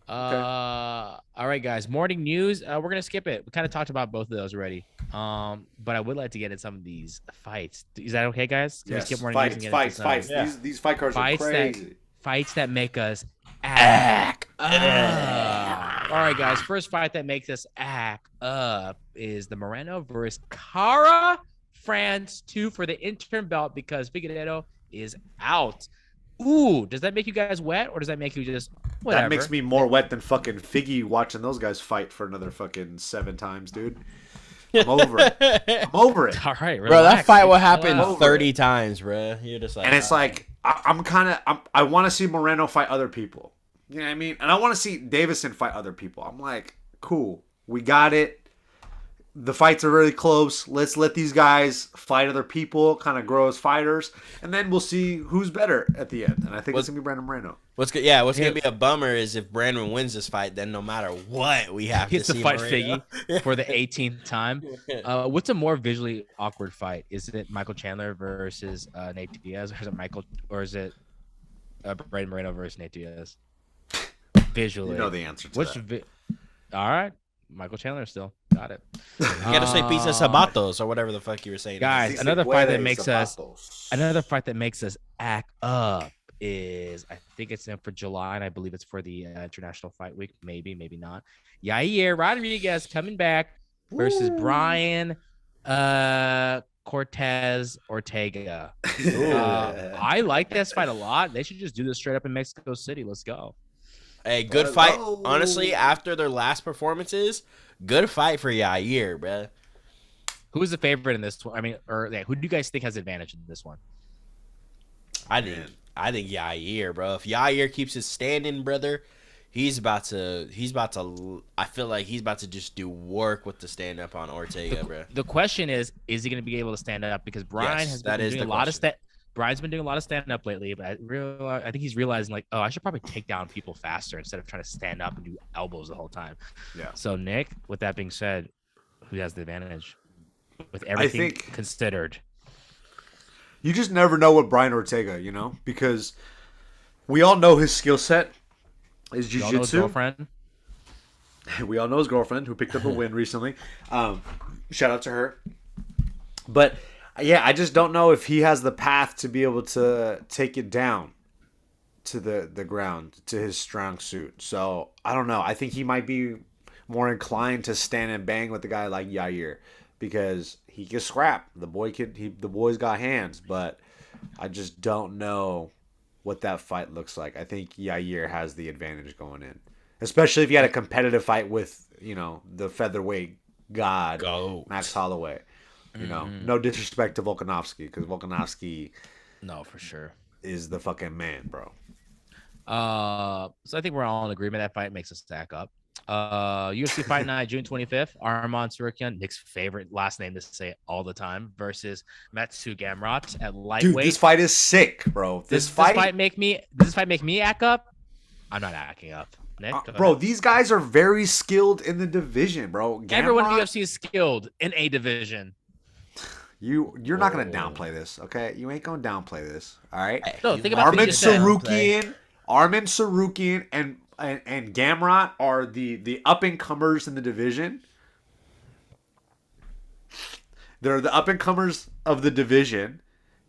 All right, guys. Morning news. We're gonna skip it. We kind of talked about both of those already. But I would like to get in some of these fights. Is that okay, guys? Can we Yes. skip morning news and get into Fights. some Yeah. These fight cards Fights are that- crazy. fights that make us act up? All right, guys. First fight that makes us act up is the Moreno versus Cara France 2 for the interim belt because Figueiredo is out. Ooh, does that make you guys wet or does that make you just whatever? That makes me more wet than fucking Figgy watching those guys fight for another fucking 7 times, dude. I'm over it. I'm over it. All right, Bro, that relax, fight dude. will Chill happen out. 30 times, bro. You're just like, And it's like I want to see Moreno fight other people. You know what I mean? And I want to see Davison fight other people. I'm like, cool, we got it. The fights are really close. Let's let these guys fight other people, kind of grow as fighters, and then we'll see who's better at the end. And I think it's gonna be Brandon Moreno. what's gonna be a bummer is if Brandon wins this fight, then no matter what, we have He to has to see fight Moreno. Figgy for the 18th time. What's a more visually awkward fight? Is it Michael Chandler versus Nate Diaz, or is it Brandon Moreno versus Nate Diaz? Visually, You know the answer to Which that. all right, Michael Chandler still got it. You gotta say pizza sabatos or whatever the fuck you were saying. Guys, Dice another fight that Puedes makes us zapatos. another fight that makes us act up is I think it's in for July and I believe it's for the International Fight Week. Maybe not. Yair Rodriguez coming back versus Brian Cortez Ortega. I like this fight a lot. They should just do this straight up in Mexico City. Let's go. Hey, good Let's fight. go. Honestly, after their last performances, good fight for Yair, bro. Who is the favorite in this one? I mean, or who do you guys think has advantage in this one? I think Yair, bro. If Yair keeps his standing, brother, he's about to. I feel like he's about to just do work with the stand up on Ortega, bro. The question is he going to be able to stand up? Because Brian Yes, has that been is doing the a lot of question. Brian's been doing a lot of stand up lately, but I think he's realizing like, oh, I should probably take down people faster instead of trying to stand up and do elbows the whole time. Yeah. So Nick, with that being said, who has the advantage with everything think- considered? You just never know with Brian Ortega, you know, because we all know his skill set is You all know his jiu-jitsu. girlfriend. We all know his girlfriend who picked up a win recently. Shout out to her. But yeah, I just don't know if he has the path to be able to take it down to the ground, to his strong suit. So I don't know. I think he might be more inclined to stand and bang with a guy like Yair because he can scrap. The boy's got hands, but I just don't know what that fight looks like. I think Yair has the advantage going in, especially if you had a competitive fight with, you know, the featherweight god Max Holloway. You know, no disrespect to Volkanovski because Volkanovski No, for sure. is the fucking man, bro. So I think we're all in agreement that fight makes us stack up. UFC Fight Night, June 25th. Arman Tsarukyan, Nick's favorite last name to say all the time, versus Matsu Gamrot at lightweight. Dude, this fight is sick, bro. Does this fight make me act up? I'm not acting up. Nick, bro, these guys are very skilled in the division, bro. Everyone in the UFC is skilled in a division. You're not gonna downplay this, okay? You ain't gonna downplay this, all right? No, think about Arman Tsarukyan and Gamrot are the up and comers in the division. They're the up and comers of the division,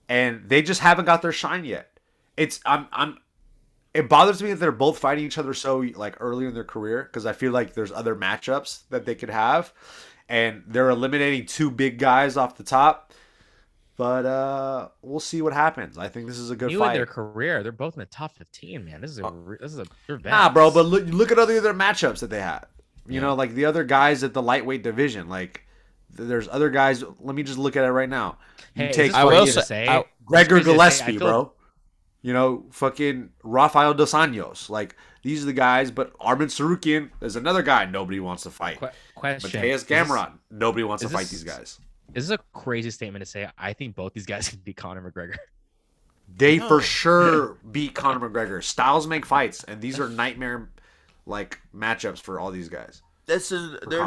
and they just haven't got their shine yet. It bothers me that they're both fighting each other so like early in their career, because I feel like there's other matchups that they could have, and they're eliminating two big guys off the top. But we'll see what happens. I think this is a good fight. In their career, they're both in the top 15, man. This is a they're nah, bro. But look at other matchups that they had. You know, like the other guys at the lightweight division. Like there's other guys. Let me just look at it right now. You take Gregor Gillespie, bro. You know, fucking Rafael Dos Anjos. Like these are the guys. But Arman Tsarukyan is another guy nobody wants to fight. Question: Mateus Gamrot, nobody wants to fight these guys. This is a crazy statement to say. I think both these guys can beat Conor McGregor. They for sure beat Conor McGregor. Styles make fights, and these are nightmare like matchups for all these guys. There's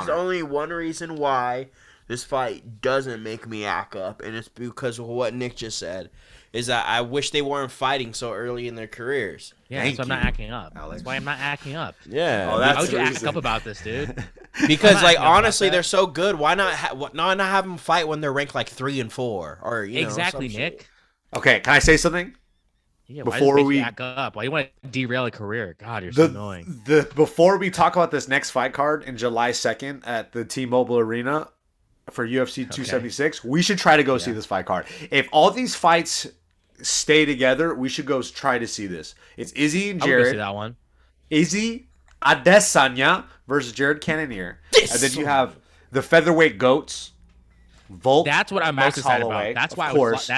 only one reason why this fight doesn't make me act up, and it's because of what Nick just said. Is that I wish they weren't fighting so early in their careers. Yeah, that's why I'm not acting up. Alex. That's why I'm not acting up. Yeah. Why would you act up about this, dude? Because like honestly, they're so good. Why not have them fight when they're ranked like 3 and 4 or exactly, Nick. Okay, can I say something? Yeah, before we act up, why you want to derail a career? God, you're so annoying. Before we talk about this next fight card in July 2nd at the T-Mobile Arena for UFC 276, we should try to go see this fight card. If all these fights stay together, we should go try to see this. It's Izzy and Jared. See that one. Izzy Adesanya versus Jared Cannonier. And then you have the featherweight goats. Volk. That's what I'm most excited about. That's why I was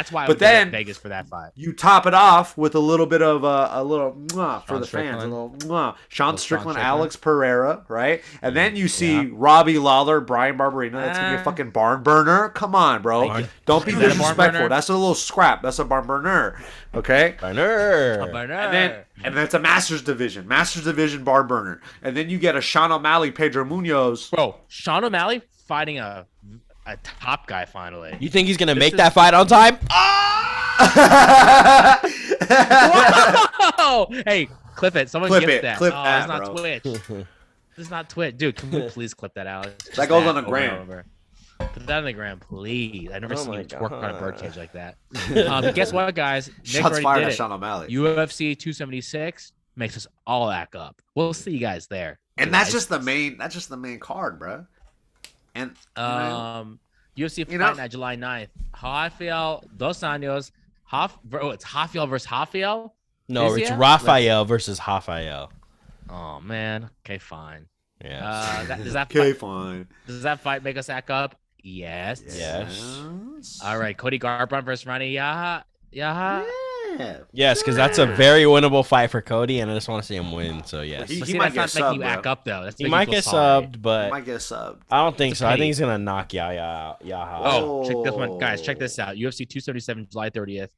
in Vegas for that fight. You top it off with a little bit of a little mwah for the fans. A little mwah. Sean Strickland, Alex Pereira, right? And then you see Robbie Lawler, Brian Barberino. That's going to be a fucking barn burner. Come on, bro. Don't be disrespectful. That's a little scrap. That's a barn burner. Okay? Burner. And then it's a Masters division. Masters division barn burner. And then you get a Sean O'Malley, Pedro Munoz. Bro, Sean O'Malley fighting a top guy finally. You think he's gonna make that fight on time? Whoa! Hey, clip it. Someone clip that. Clip that, it's not bro. Twitch. This is not Twitch, dude. Can we please clip that, Alex? That goes on the gram. Put that on the gram, please. I never seen you twerk on a birdcage like that. Guess what, guys? Nick Shots fired at Sean O'Malley. UFC 276 makes us all act up. We'll see you guys there. And that's just the main. That's just the main card, bro. And UFC Fight Night, July 9th. Rafael Dos Anjos. It's Rafael versus Rafael? No, it's Rafael versus Rafael. Oh, man. Okay, fine. Yeah. Fine. Does that fight make us act up? Yes. All right. Cody Garbrandt versus Ronnie Yaha. Yes, because that's a very winnable fight for Cody, and I just want to see him win. So yes, he might get subbed. You act up though. He might get subbed, but I don't think so. I think he's gonna knock Yaha. Oh, check this one, guys. Check this out. UFC 277, July 30th.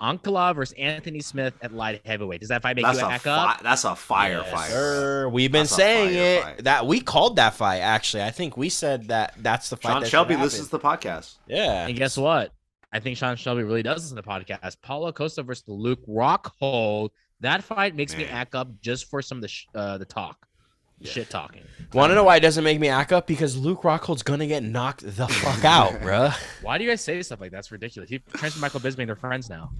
Ankala versus Anthony Smith at light heavyweight. Does that fight make you act up? That's a fire fight. Sir. We've been saying it. That we called that fight. Actually, I think we said that's the fight. Sean Shelby listens to the podcast. Yeah, and guess what? I think Sean Shelby really does listen to the podcast. Paulo Costa versus Luke Rockhold. That fight makes me act up just for some of the talk. Shit talking. Want to know why it doesn't make me act up? Because Luke Rockhold's gonna get knocked the fuck out, bruh. Why do you guys say stuff like that? That's ridiculous. He and Michael Bisping, they're friends now.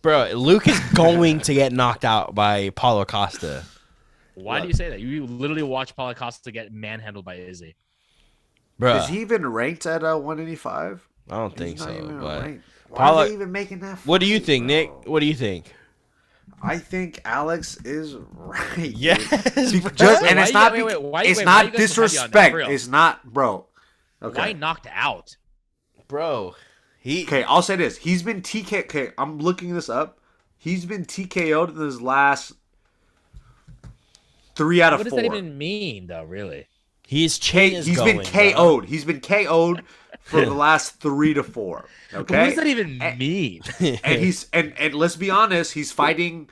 Bro, Luke is going to get knocked out by Paulo Costa. Why do you say that? You literally watch Paulo Costa get manhandled by Izzy. Bro, is he even ranked at 185? I don't think so. But why are they even making that fight, what do you think, Nick? What do you think? I think Alex is right. Yes, it's not disrespect. It's not, bro. Okay. Why knocked out, bro? Okay, I'll say this. He's been TK. Okay, I'm looking this up. He's been TKO'd in his last 3 out of What 4. does that even mean, though? Really? His chain is He's going, been bro. KO'd. He's been KO'd for the last 3 to 4. Okay. What does that even mean? And he's and let's be honest, he's fighting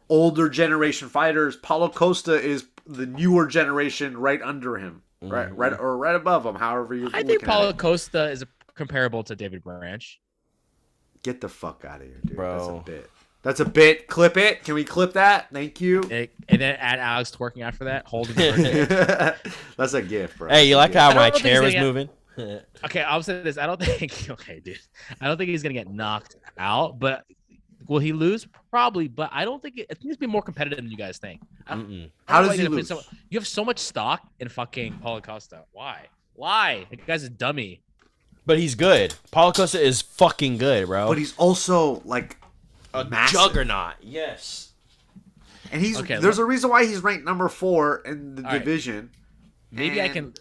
older generation fighters. Paulo Costa is the newer generation right under him. Right above him, however you're I think looking at Paulo it. Costa is comparable to David Branch. Get the fuck out of here, dude. Bro. That's a bit. That's a bit. Clip it. Can we clip that? Thank you. And then add Alex twerking after that, holding the That's a gift, bro. Hey, you like how I my don't think chair he's was gonna moving? Okay, I'll say this. I don't think. Okay, dude. I don't think he's gonna get knocked out. But will he lose? Probably. But I don't think. I think it's be more competitive than you guys think. How does he lose? You have so much stock in fucking Paulo Costa. Why? The guy's a dummy. But he's good. Paulo Costa is fucking good, bro. But he's also like a massive. juggernaut. Yes. And he's Okay, there's a reason why he's ranked number 4 in the All right. division. Maybe I And can.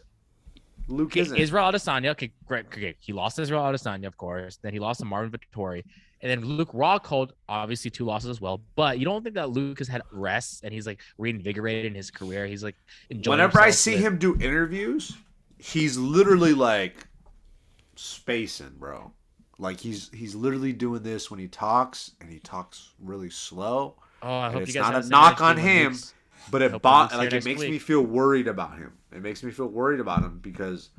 Luke Okay, isn't. Israel Adesanya. Okay, great. Okay, he lost to Israel Adesanya, of course. Then he lost to Marvin Vettori. And then Luke Rockhold, obviously 2 losses as well. But you don't think that Luke has had rests and he's like reinvigorated in his career? He's like enjoying Whenever I himself see with- him do interviews, he's literally like spacing, bro. Like he's literally doing this when he talks, and he talks really slow. Oh, I And hope it's you guys not have a the same knock energy on when him, Luke's- but Hope Luke's here it next makes me week. feel worried about him. It makes me feel worried about him because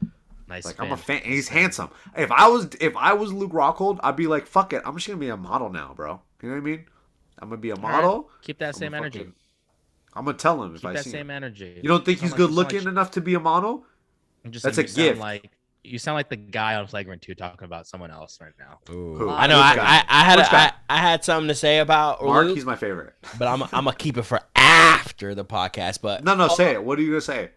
Nice. like I'm a fan. And he's handsome. If I was Luke Rockhold, I'd be like, fuck it, I'm just gonna be a model now, bro. You know what I mean? I'm gonna be a model. Keep that same energy. I'm gonna tell him if Keep I that see same him. energy. You don't think he's You good sound looking like- enough to be a model? I'm just That's saying a you sound gift. like you sound like the guy on Flagrant 2 talking about someone else right now. Who? I know. Which guy? Which guy? I had something to say about Mark, Luke, he's my favorite. but I'm gonna keep it for after the podcast. But No, say it. What are you gonna say?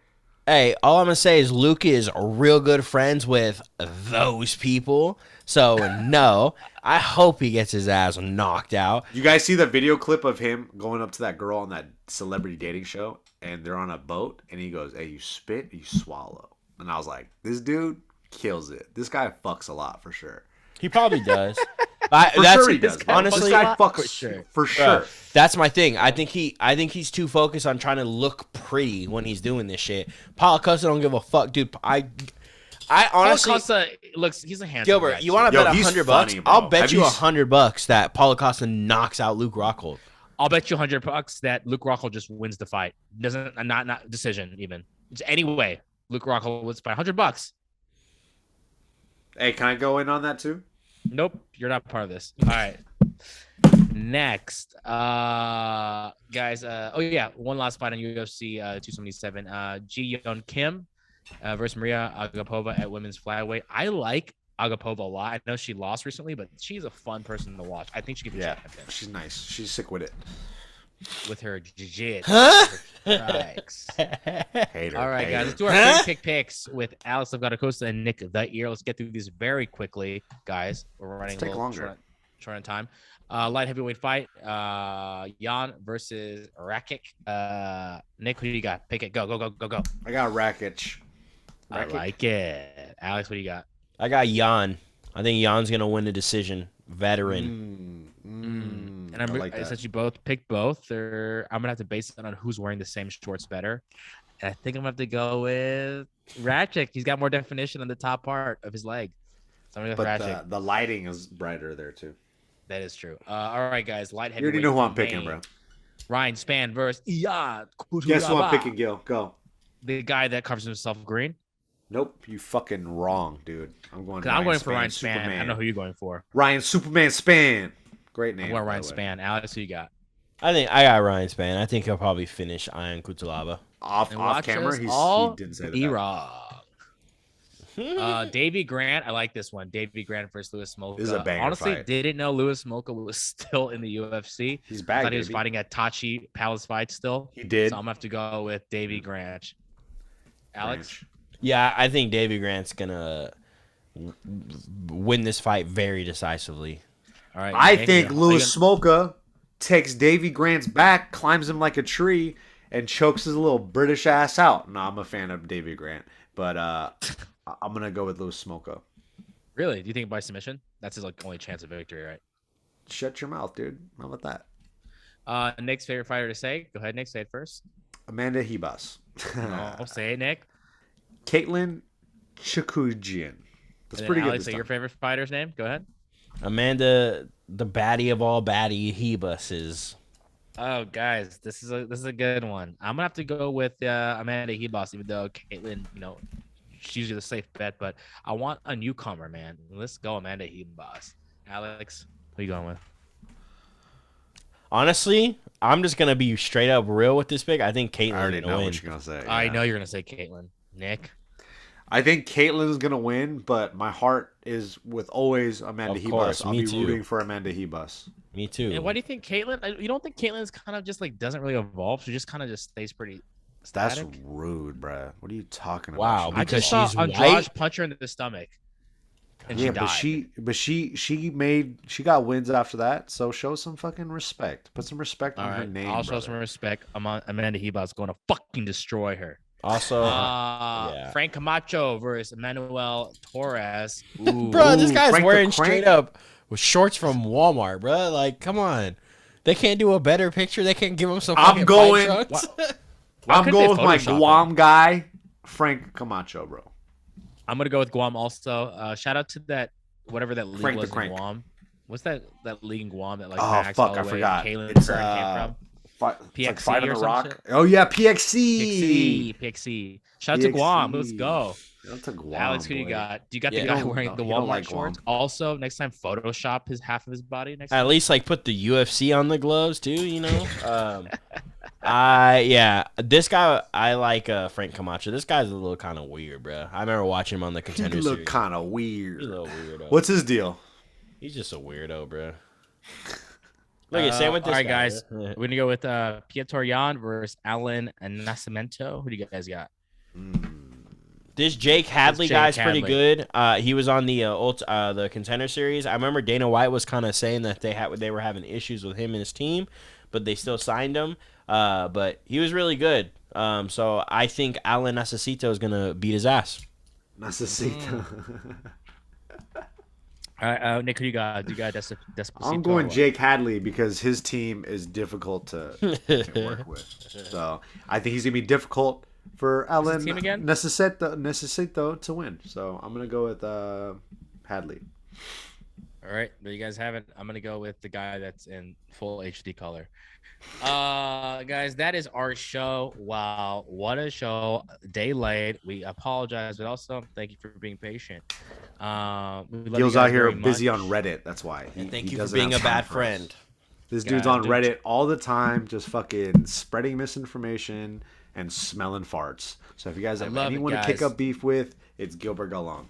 hey, all I'm gonna say is Luke is real good friends with those people. So no, I hope he gets his ass knocked out. You guys see the video clip of him going up to that girl on that celebrity dating show, and they're on a boat, and he goes, "Hey, you spit, you swallow." And I was like, this dude kills it. This guy fucks a lot for sure. He probably does. For sure he does. Honestly, this guy fucks for sure. for sure. Bro, that's my thing. I think he's too focused on trying to look pretty when he's doing this shit. Paulo Costa don't give a fuck, dude. I honestly, Paulo Costa he's a handsome Gilbert, guy, you too. want to Yo, bet he's $100? funny, bro. I'll bet Have you you $100 that Paulo Costa knocks out Luke Rockhold. I'll bet you $100 that Luke Rockhold just wins the fight. Doesn't not decision even. Anyway, Luke Rockhold wins the fight. $100. Hey, can I go in on that too? Nope, you're not part of this. All right. Next, guys. Oh yeah, one last fight on UFC 277. Ji Yeon Kim versus Maria Agapova at women's flyweight. I like Agapova a lot. I know she lost recently, but she's a fun person to watch. I think she could be champion She's nice. She's sick with it. with her jiu-jitsu. Huh? Strikes. Hater. All right, hater. guys, let's do our quick pick picks with Alex Acosta and Nick the Ear. Let's get through these very quickly, guys. We're running Let's take a little longer. short on time. Light heavyweight fight. Jan versus Rakic. Nick, who do you got? Pick it. Go. I got Rakic. I like it. Alex, what do you got? I got Jan. I think Jan's gonna win the decision. Veteran. And I like that. since you both picked both, I'm gonna have to base it on who's wearing the same shorts better. And I think I'm gonna have to go with Rakic. He's got more definition on the top part of his leg. So I'm gonna go with But Rakic. the lighting is brighter there too. That is true. All right, guys. Light You heavyweight. already know who I'm main. picking, bro. Ryan Spann versus Iyad Guess who I'm Kuturaba. picking, Gil? Go. The guy that covers himself green. Nope, you fucking wrong, dude. I'm going For Ryan Spann. Superman. I don't know who you're going for. Ryan Superman Span. Great name. I'm going by Ryan the way. Spann. Alex, who you got? I think I got Ryan Spann. I think he'll probably finish Ian Kutalaba. Off And watch camera, us he all didn't say be that. wrong. Davey Grant, I like this one. Davey Grant versus Louis Smolka. This is a banger Honestly, fight. didn't know Louis Smolka was still in the UFC. He's I back, thought he was baby. fighting at Tachi Palace fight still. He did. So I'm gonna have to go with Davey Grant. Alex, Yeah, I think Davy Grant's gonna win this fight very decisively. all right. I Nick, think are you Louis Smolka takes Davy Grant's back, climbs him like a tree, and chokes his little British ass out. No, I'm a fan of Davy Grant, but I'm gonna go with Louis Smolka. Really? Do you think by submission? That's his like only chance of victory, right? Shut your mouth, dude. How about that? Nick's favorite fighter to say. Go ahead, Nick. Say it first. Amanda Hebas. I'll say it, Nick. Caitlin Chikujian. That's And pretty good. Alex, This say your time. favorite fighter's name. Go ahead. Amanda, the baddie of all baddie Hebuses. Oh, guys, this is a good one. I'm gonna have to go with Amanda Hebos, even though Caitlin, she's usually the safe bet, but I want a newcomer, man. Let's go, Amanda Hebos. Alex, who you going with? Honestly, I'm just gonna be straight up real with this pick. I think I Caitlin's already gonna know win. what you're gonna say. I yeah. know you're gonna say Caitlin. Nick. I think Caitlin is gonna win, but my heart is with always Amanda Of Hebus. course, I'll me be too. rooting for Amanda Hebus. Me too. And why do you think Caitlin? You don't think Caitlin's kind of just like doesn't really evolve? She just kind of just stays pretty That's static. rude, bruh. What are you talking about? Wow, I because just saw she's Andrade white? punch her in the stomach, and Yeah, she died. but she got wins after that. So show some fucking respect. Put some respect All on her right, name. I'll show brother. some respect. Amanda Hebos going to fucking destroy her. Also, yeah. Frank Camacho versus Manuel Torres. Ooh. Bro, this guy's Frank the wearing Crank? straight up with shorts from Walmart, bro. Like, come on. They can't do a better picture. They can't give him some I'm fucking going- fight trunks. Why I'm couldn't going they with my Photoshop him? Guam guy, Frank Camacho, bro. I'm gonna go with Guam also. Shout out to that whatever that league Frank the was in Crank. Guam. What's that league in Guam that like Oh Max fuck, I Holloway, forgot. Kaylin It's Kern came from? it's like PXC Fight on or the some Rock. shit? Oh yeah, PXC. Pixie. Shout out to Guam. Let's go. Shout out to Guam, Alex, who you boy. got? Do you got Yeah. the guy He don't- wearing the he don't Walmart like shorts? Guam. Also, next time Photoshop half of his body next At time. least like put the UFC on the gloves too, you know. This guy I like Frank Camacho. This guy's a little kind of weird, bro. I remember watching him on the He Contender look Series. kind of weird. He's a little weirdo. What's his deal? He's just a weirdo, bro. Look at same with this all right, guy, guys. bro. We're gonna go with Pietro Yan versus Alan Nascimento. Who do you guys got? This Jake Hadley Jake guy's pretty Hadley. good. He was on the Contender Series. I remember Dana White was kind of saying that they were having issues with him and his team, but they still signed him. But he was really good. So I think Alan Nascimento is gonna beat his ass. Necesito. All right, Nick, who you got? Do you got Despacito? I'm going Jake Hadley because his team is difficult to work with. So I think he's gonna be difficult for Alan team again? Necesito to win. So I'm gonna go with Hadley. All right, there you guys have it. I'm gonna go with the guy that's in full HD color. Guys, that is our show. Wow, what a show! Day late. We apologize, but also thank you for being patient. We love you Gil's guys out here very busy much. on Reddit. That's why. And thank he you for doesn't being a have time bad for us. friend. This Yeah, dude's on dude. Reddit all the time, just fucking spreading misinformation and smelling farts. So if you guys I have love it, anyone to kick guys. up beef with, it's Gilbert Galon.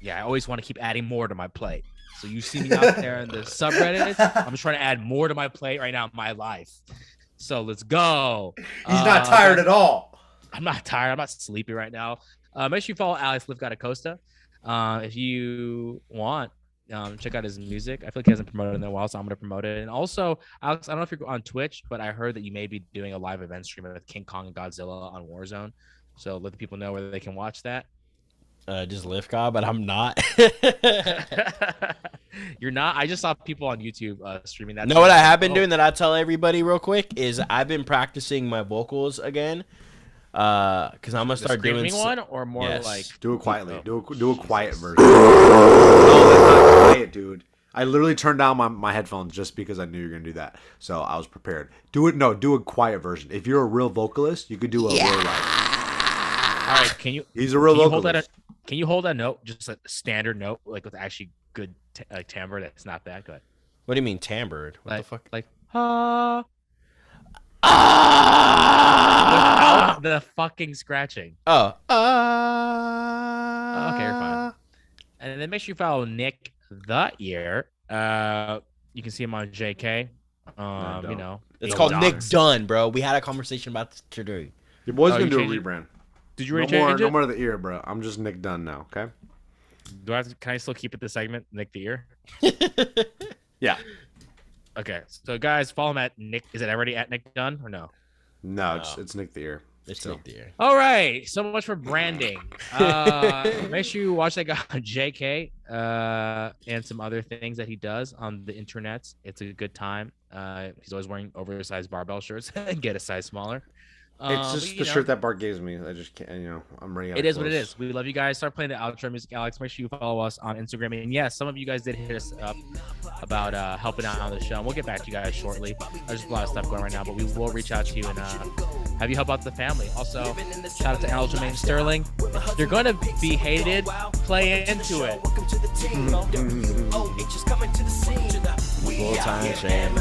Yeah, I always want to keep adding more to my plate. So you see me out there in the subreddit. I'm just trying to add more to my plate right now in my life. So let's go. He's not tired at all. I'm not tired. I'm not sleepy right now. Make sure you follow Alex Acosta. If you want, check out his music. I feel like he hasn't promoted it in a while, so I'm going to promote it. And also, Alex, I don't know if you're on Twitch, but I heard that you may be doing a live event stream with King Kong and Godzilla on Warzone. So let the people know where they can watch that. Just lift God, but I'm not. You're not? I just saw people on YouTube streaming that. Know what I have been doing that I tell everybody real quick is I've been practicing my vocals again. Because I'm gonna start doing one or more Yes. like Do it quietly. Do a quiet version. No, that's not quiet, dude. I literally turned down my headphones just because I knew you were gonna do that. So I was prepared. Do a quiet version. If you're a real vocalist, you could do a real like. all right. Can you? He's a real Can you hold vocalist. can you hold that note, just a standard note, like with actually good timbre that's not that good? What do you mean timbre? What Like, the fuck? Like without the fucking scratching. Oh. Okay, you're fine. And then make sure you follow Nick the Ear. You can see him on JK. don't. You know, It's Big called Dogs. Nick Dunn, bro. We had a conversation about this today. Your boy's Oh, gonna you do a changed it? rebrand. Did you No already more, change no it? more of the ear, bro. I'm just Nick Dunn now. Okay. Can I still keep it the segment Nick the Ear? Yeah. Okay, so guys, follow him at Nick. Is it already at Nick Dunn or no? No, it's Nick the ear. It's Still. Nick Dunn. All right, so much for branding. Make sure you watch that guy on JK and some other things that he does on the internets. It's a good time. He's always wearing oversized barbell shirts and get a size smaller. It's just but, the shirt that Bart gives me. I just can't, I'm running out It of is what it clothes. is. We love you guys. Start playing the outro music, Alex. Make sure you follow us on Instagram. And yes, some of you guys did hit us up about helping out on the show. And we'll get back to you guys shortly. There's a lot of stuff going right now, but we will reach out to you and have you help out the family. Also, shout out to Aljamain Sterling. If you're going to be hated, play into it. Full time, Shane.